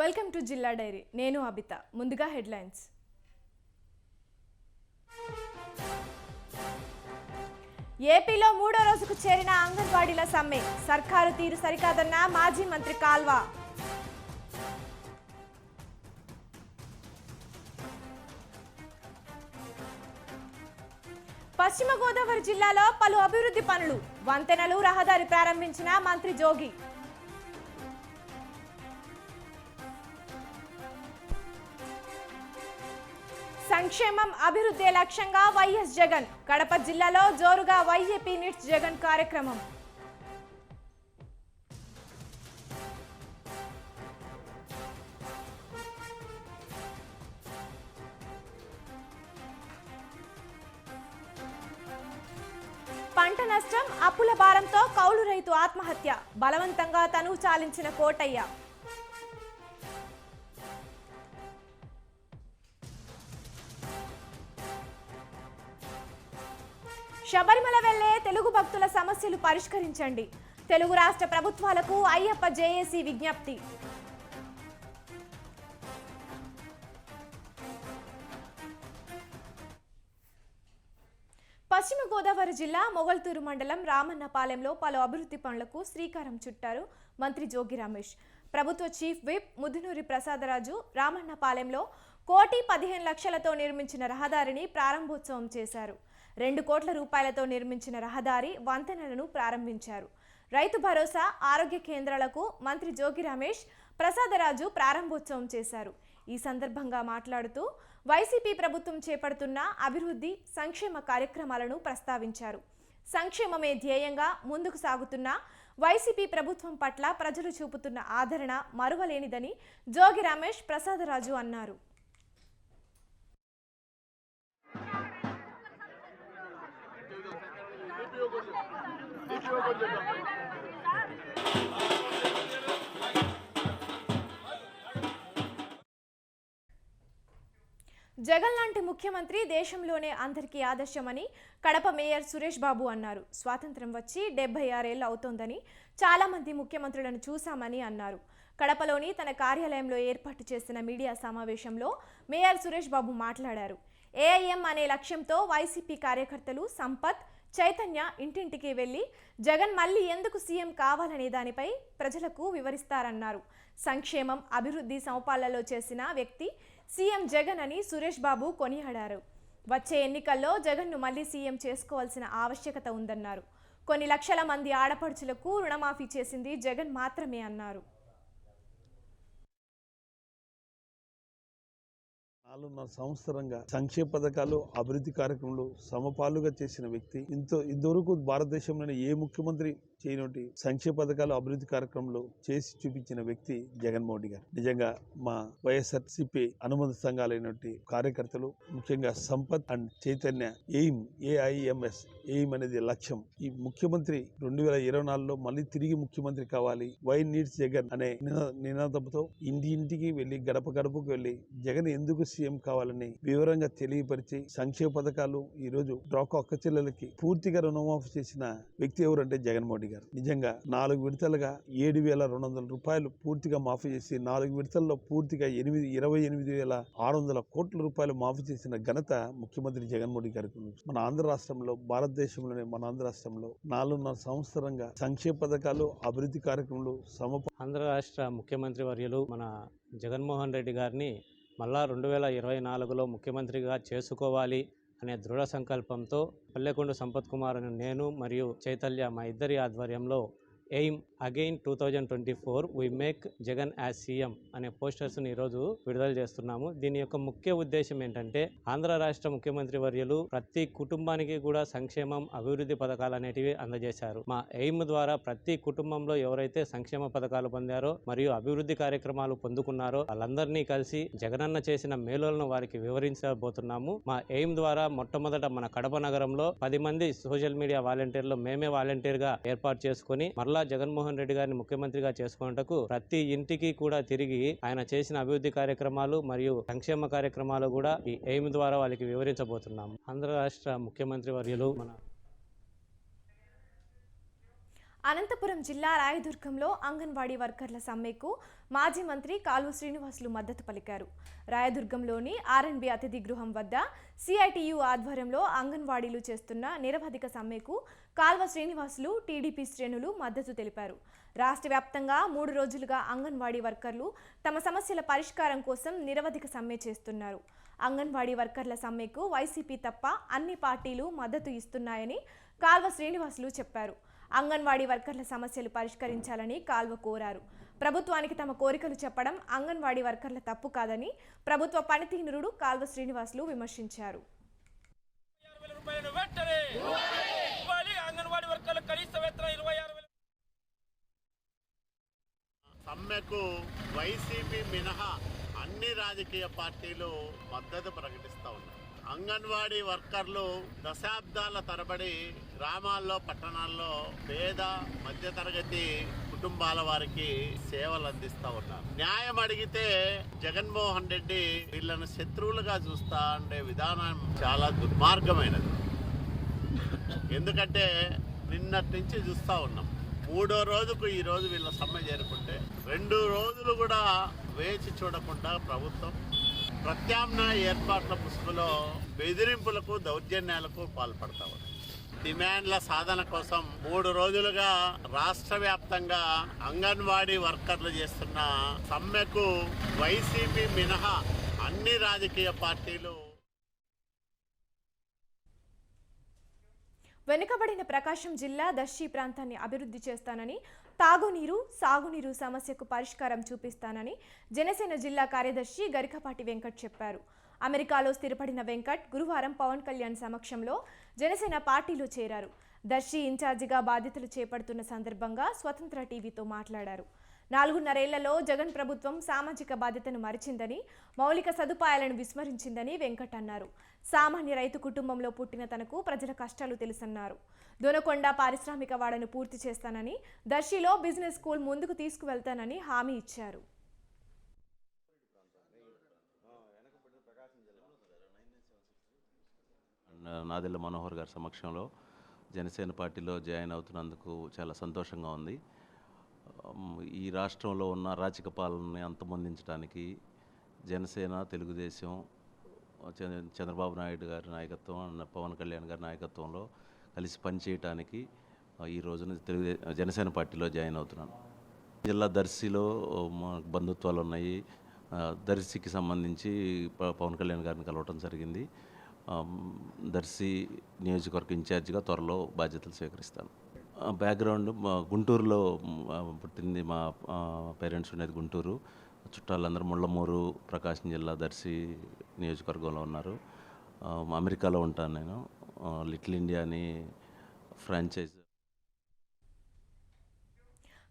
Welcome to జిల్లా dairy. నేను అబిత. ముందుగా హెడ్లైన్స్. ఏపీలో 3వ రోజుకు చేరిన అంగన్వాడీల సమ్మె. సర్కారు తీరు సరికాదన్న మాజీ మంత్రి కాల్వా. పశ్చిమ గోదావరి జిల్లాలో పలు అభివృద్ధి పనులు. వంతెనలు, రహదారి ప్రారంభించిన మంత్రి జోగి. సంక్షేమం, అభివృద్ధి లక్ష్యంగా వైఎస్ జగన్. కడప జిల్లాలో జోరుగా వైఏపీ నిట్స్ జగన్ కార్యక్రమం. పంట నష్టం, అప్పుల భారంతో కౌలు రైతు ఆత్మహత్య. బలవంతంగా తనువు చాలించిన కోటయ్య. శబరిమల వెళ్లే తెలుగు భక్తుల సమస్యలు పరిష్కరించండి. తెలుగు రాష్ట్ర ప్రభుత్వాలకు అయ్యప్ప జేఏసీ విజ్ఞప్తి. పశ్చిమ గోదావరి జిల్లా మొగల్తూరు మండలం రామన్నపాలెంలో పలు అభివృద్ధి పనులకు శ్రీకారం చుట్టారు మంత్రి జోగి రమేష్. ప్రభుత్వ చీఫ్ విప్ ముదునూరి ప్రసాదరాజు రామన్నపాలెంలో 1,15,00,000తో నిర్మించిన రహదారిని ప్రారంభోత్సవం చేశారు. 2 కోట్ల రూపాయలతో నిర్మించిన రహదారి, వంతెనలను ప్రారంభించారు. రైతు భరోసా, ఆరోగ్య కేంద్రాలకు మంత్రి జోగి రమేష్, ప్రసాదరాజు ప్రారంభోత్సవం చేశారు. ఈ సందర్భంగా మాట్లాడుతూ వైసీపీ ప్రభుత్వం చేపడుతున్న అభివృద్ధి, సంక్షేమ కార్యక్రమాలను ప్రస్తావించారు. సంక్షేమమే ధ్యేయంగా ముందుకు సాగుతున్న వైసీపీ ప్రభుత్వం పట్ల ప్రజలు చూపుతున్న ఆదరణ మరువలేనిదని జోగి రమేష్, ప్రసాదరాజు అన్నారు. జగన్ లాంటి ముఖ్యమంత్రి దేశంలోనే అందరికీ ఆదర్శమని కడప మేయర్ సురేష్ బాబు అన్నారు. స్వాతంత్రం వచ్చి 76 ఏళ్లు అవుతోందని, చాలా మంది ముఖ్యమంత్రులను చూశామని అన్నారు. కడపలోని తన కార్యాలయంలో ఏర్పాటు చేసిన మీడియా సమావేశంలో మేయర్ సురేష్ బాబు మాట్లాడారు. ఏఐఎం అనే లక్ష్యంతో వైసీపీ కార్యకర్తలు సంపత్, చైతన్య ఇంటింటికి వెళ్లి జగన్ మళ్లీ ఎందుకు సీఎం కావాలనే దానిపై ప్రజలకు వివరిస్తారన్నారు. సంక్షేమం, అభివృద్ధి సమపాళ్లలో చేసిన వ్యక్తి సీఎం జగన్ అని సురేష్ బాబు కొనియాడారు. వచ్చే ఎన్నికల్లో జగన్ను మళ్లీ సీఎం చేసుకోవాల్సిన ఆవశ్యకత ఉందన్నారు. కొన్ని లక్షల మంది ఆడపడుచులకు రుణమాఫీ చేసింది జగన్ మాత్రమే అన్నారు. 4.5 సంవత్సరంగా సంక్షేమ పథకాలు, అభివృద్ధి కార్యక్రమాలు సమపాలుగా చేసిన వ్యక్తి. ఇంతవరకు భారతదేశంలోని ఏ ముఖ్యమంత్రి చేయనోటి సంక్షేమ పథకాలు, అభివృద్ధి కార్యక్రమాలు చేసి చూపించిన వ్యక్తి జగన్మోహన్ గారు. నిజంగా మా వైఎస్ఆర్సీపీ అనుబంధ సంఘాలైనటువంటి కార్యకర్తలు, ముఖ్యంగా సంపత్ అండ్ చైతన్య ఏఐఎంఎస్ అనేది లక్ష్యం. ఈ ముఖ్యమంత్రి 2024లో మళ్ళీ తిరిగి ముఖ్యమంత్రి కావాలి, వై నీడ్స్ జగన్ అనే నినాదంతో ఇంటింటికి వెళ్లి, గడప గడపకు వెళ్లి జగన్ ఎందుకు సీఎం కావాలని వివరంగా తెలియపరిచి సంక్షేమ పథకాలు, ఈ రోజు డ్వాక్రా అక్క చెల్లెలకి పూర్తిగా రుణమాఫీ చేసిన వ్యక్తి ఎవరంటే జగన్మోహన్ గారు. నిజంగా 4 విడతలుగా 7,200 రూపాయలు పూర్తిగా మాఫీ చేసి, 4 విడతల్లో పూర్తిగా 28,600 కోట్ల రూపాయలు మాఫీ చేసిన ఘనత ముఖ్యమంత్రి జగన్మోహన్ గారికి. మన ఆంధ్ర రాష్ట్రంలో, భారతదేశంలోనే మన ఆంధ్ర రాష్ట్రంలో 4.5 సంవత్సరంగా సంక్షేమ పథకాలు, అభివృద్ధి కార్యక్రమాలు ఆంధ్ర రాష్ట్ర ముఖ్యమంత్రి వర్యులు మన జగన్మోహన్ రెడ్డి గారిని మళ్ళా 2024లో ముఖ్యమంత్రిగా చేసుకోవాలి అనే దృఢ సంకల్పంతో పల్లెకొండ సంపత్ కుమార్ అనే నేను మరియు చైతన్య మా ఇద్దరి ఆధ్వర్యంలో aim again 2024 we make Jagan as CM అనే పోస్టర్స్ని ఈరోజు విడుదల చేస్తున్నాము. దీని యొక్క ముఖ్య ఉద్దేశం ఏంటంటే, ఆంధ్ర రాష్ట్ర ముఖ్యమంత్రి వర్యులు ప్రతి కుటుంబానికి కూడా సంక్షేమం, అభివృద్ధి పథకాలు అనేటివి అందజేశారు. మా ఎయిమ్ ద్వారా ప్రతి కుటుంబంలో ఎవరైతే సంక్షేమ పథకాలు పొందారో మరియు అభివృద్ధి కార్యక్రమాలు పొందుకున్నారో వాళ్ళందరినీ కలిసి జగనన్న చేసిన మేలులను వారికి వివరించబోతున్నాము. మా ఎయిమ్ ద్వారా మొట్టమొదట మన కడప నగరంలో 10 మంది సోషల్ మీడియా వాలంటీర్లు మేమే వాలంటీర్గా ఏర్పాటు చేసుకుని మరలా జగన్మోహన్ రెడ్డి గారిని ముఖ్యమంత్రిగా చేసుకున్నటకు ప్రతి ఇంటికి కూడా తిరిగి ఆయన చేసిన అభివృద్ధి కార్యక్రమాలు మరియు సంక్షేమ కార్యక్రమాలు కూడా ఈ ఎయిమ్ ద్వారా వాళ్ళకి వివరించబోతున్నాము. ఆంధ్ర రాష్ట్ర ముఖ్యమంత్రి వర్యులు మన అనంతపురం జిల్లా రాయదుర్గంలో అంగన్వాడీ వర్కర్ల సమ్మెకు మాజీ మంత్రి కాల్వ శ్రీనివాసులు మద్దతు పలికారు. రాయదుర్గంలోని ఆర్ఎన్బి అతిథి గృహం వద్ద సిఐటియు ఆధ్వర్యంలో అంగన్వాడీలు చేస్తున్న నిరవధిక సమ్మెకు కాల్వ శ్రీనివాసులు టీడీపీ శ్రేణులు మద్దతు తెలిపారు. రాష్ట్ర వ్యాప్తంగా 3 రోజులుగా అంగన్వాడీ వర్కర్లు తమ సమస్యల పరిష్కారం కోసం నిరవధిక సమ్మె చేస్తున్నారు. అంగన్వాడీ వర్కర్ల సమ్మెకు వైసీపీ తప్ప అన్ని పార్టీలు మద్దతు ఇస్తున్నాయని కాల్వ శ్రీనివాసులు చెప్పారు. అంగన్వాడీ వర్కర్ల సమస్యలు పరిష్కరించాలని కాల్వ కోరారు. ప్రభుత్వానికి తమ కోరికలు చెప్పడం అంగన్వాడీ వర్కర్ల తప్పు కాదని ప్రభుత్వ పనితీరును కాల్వ శ్రీనివాసులు విమర్శించారు. సమ్మెకు వైసీపీ మినహా అన్ని రాజకీయ పార్టీలు మద్దతు ప్రకటిస్తూ ఉన్నాయి. అంగన్వాడీ వర్కర్లు దశాబ్దాల తరబడి గ్రామాల్లో పట్టణాల్లో పేద మధ్యతరగతి కుటుంబాల వారికి సేవలు అందిస్తూ ఉన్నారు. న్యాయం అడిగితే జగన్మోహన్ రెడ్డి వీళ్ళను శత్రువులుగా చూస్తా ఉండే విధానం చాలా దుర్మార్గమైనది. ఎందుకంటే నిన్నటి నుంచి చూస్తూ ఉన్నాం. 3వ రోజుకు ఈ రోజు వీళ్ళ సమ్మె చేరుకుంటే 2 రోజులు కూడా వేచి చూడకుండా ప్రభుత్వం ప్రత్యామ్నాయ ఏర్పాట్ల ముసుగులో బెదిరింపులకు దౌర్జన్యాలకు పాల్పడతా ఉంది. డిమాండ్ల సాధన కోసం 3 రోజులుగా రాష్ట్ర వ్యాప్తంగా అంగన్వాడీ వర్కర్లు చేస్తున్న సమ్మెకు వైసీపీ మినహా అన్ని రాజకీయ పార్టీలు వెనుకబడిన ప్రకాశం జిల్లా దర్శి ప్రాంతాన్ని అభివృద్ధి చేస్తానని, తాగునీరు, సాగునీరు సమస్యకు పరిష్కారం చూపిస్తానని జనసేన జిల్లా కార్యదర్శి గరికపాటి వెంకట్ చెప్పారు. అమెరికాలో స్థిరపడిన వెంకట్ గురువారం పవన్ కళ్యాణ్ సమక్షంలో జనసేన పార్టీలో చేరారు. దర్శి ఇన్ఛార్జిగా బాధ్యతలు చేపడుతున్న సందర్భంగా స్వతంత్ర టీవీతో మాట్లాడారు. 4.5 ఏళ్లలో జగన్ ప్రభుత్వం సామాజిక బాధ్యతను మరిచిందని, మౌలిక సదుపాయాలను విస్మరించిందని వెంకట్ అన్నారు. సామాన్య రైతు కుటుంబంలో పుట్టిన తనకు ప్రజల కష్టాలు తెలుసన్నారు. దొనకొండ పారిశ్రామిక వాడను పూర్తి చేస్తానని, దర్శిలో బిజినెస్ స్కూల్ ముందుకు తీసుకువెళ్తానని హామీ ఇచ్చారు. నాదెళ్ల మనోహర్ గారి సమక్షంలో జనసేన పార్టీలో జాయిన్ అవుతున్నందుకు చాలా సంతోషంగా ఉంది. ఈ రాష్ట్రంలో ఉన్న అరాచక పాలనని అంతమొందించడానికి జనసేన, తెలుగుదేశం, చంద్రబాబు నాయుడు గారి నాయకత్వం, పవన్ కళ్యాణ్ గారి నాయకత్వంలో కలిసి పనిచేయటానికి ఈ రోజున జనసేన పార్టీలో జాయిన్ అవుతున్నాను. జిల్లా దర్శిలో బంధుత్వాలు ఉన్నాయి. దర్శికి సంబంధించి పవన్ కళ్యాణ్ గారిని కలవటం జరిగింది. దర్శి నియోజకవర్గ ఇన్ఛార్జిగా త్వరలో బాధ్యతలు స్వీకరిస్తాను. బ్యాక్గ్రౌండ్ గుంటూరులో పుట్టింది. మా పేరెంట్స్ ఉండేది గుంటూరు. చుట్టాలందరూ ముళ్ళమూరు, ప్రకాశం జిల్లా దర్శి నియోజకవర్గంలో ఉన్నారు. అమెరికాలో ఉంటాను నేను. లిటిల్ ఇండియా అని ఫ్రాంచైజ్.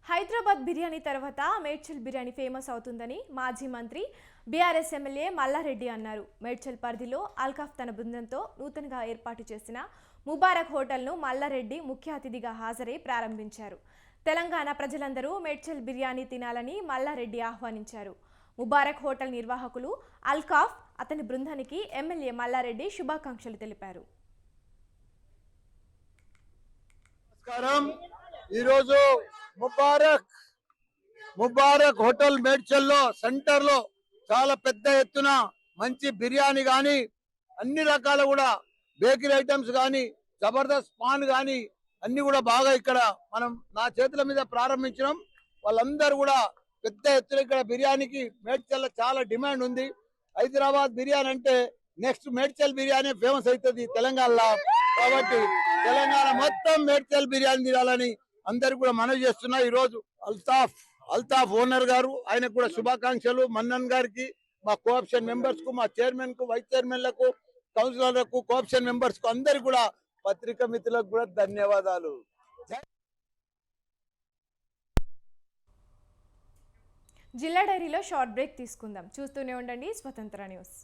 హైదరాబాద్ బిర్యానీ తర్వాత మేడ్చల్ బిర్యానీ ఫేమస్ అవుతుందని మాజీ మంత్రి బీఆర్ఎస్ ఎమ్మెల్యే మల్లారెడ్డి అన్నారు. మేడ్చల్ పరిధిలో అల్కాఫ్ తన బృందంతో నూతనంగా ఏర్పాటు చేసిన ముబారక్ హోటల్ను మల్లారెడ్డి ముఖ్య అతిథిగా హాజరై ప్రారంభించారు. తెలంగాణ ప్రజలందరూ మేడ్చల్ బిర్యానీ తినాలని మల్లారెడ్డి ఆహ్వానించారు. ముబారక్ హోటల్ నిర్వాహకులు అల్కాఫ్, అతని బృందానికి ఎమ్మెల్యే మల్లారెడ్డి శుభాకాంక్షలు తెలిపారు. నమస్కారం. ఈరోజు ముబారక్ హోటల్ మేడ్చల్లో సెంటర్లో చాలా పెద్ద ఎత్తున మంచి బిర్యానీ కానీ, అన్ని రకాల కూడా బేకరీ ఐటమ్స్ కానీ, జబర్దస్త్ పాన్ కానీ అన్ని కూడా బాగా ఇక్కడ మనం నా చేతుల మీద ప్రారంభించడం. వాళ్ళందరూ కూడా పెద్ద ఎత్తున ఇక్కడ బిర్యానీకి మేడ్చల్లో చాలా డిమాండ్ ఉంది. హైదరాబాద్ బిర్యానీ అంటే నెక్స్ట్ మేడ్చల్ బిర్యానీ ఫేమస్ అవుతుంది తెలంగాణలో. కాబట్టి తెలంగాణ మొత్తం మేడ్చల్ బిర్యానీ తినాలని అందరు కూడా మనవి చేస్తున్నా. ఈరోజు అల్తాఫ్ ఓనర్ గారు, ఆయనకు కూడా శుభాకాంక్షలు. మన్నన్ గారికి, మా కోఆప్షన్ మెంబర్స్ కు, మా చైర్మన్ కు, వైస్ చైర్మన్లకు, కౌన్సిలర్లకు, కోఆప్షన్ మెంబర్స్ కు అందరికి కూడా, పత్రికా మిత్రులకు కూడా ధన్యవాదాలు. జిల్లా డైరీలో షార్ట్ బ్రేక్ తీసుకుందాం. చూస్తూనే ఉండండి స్వతంత్ర న్యూస్.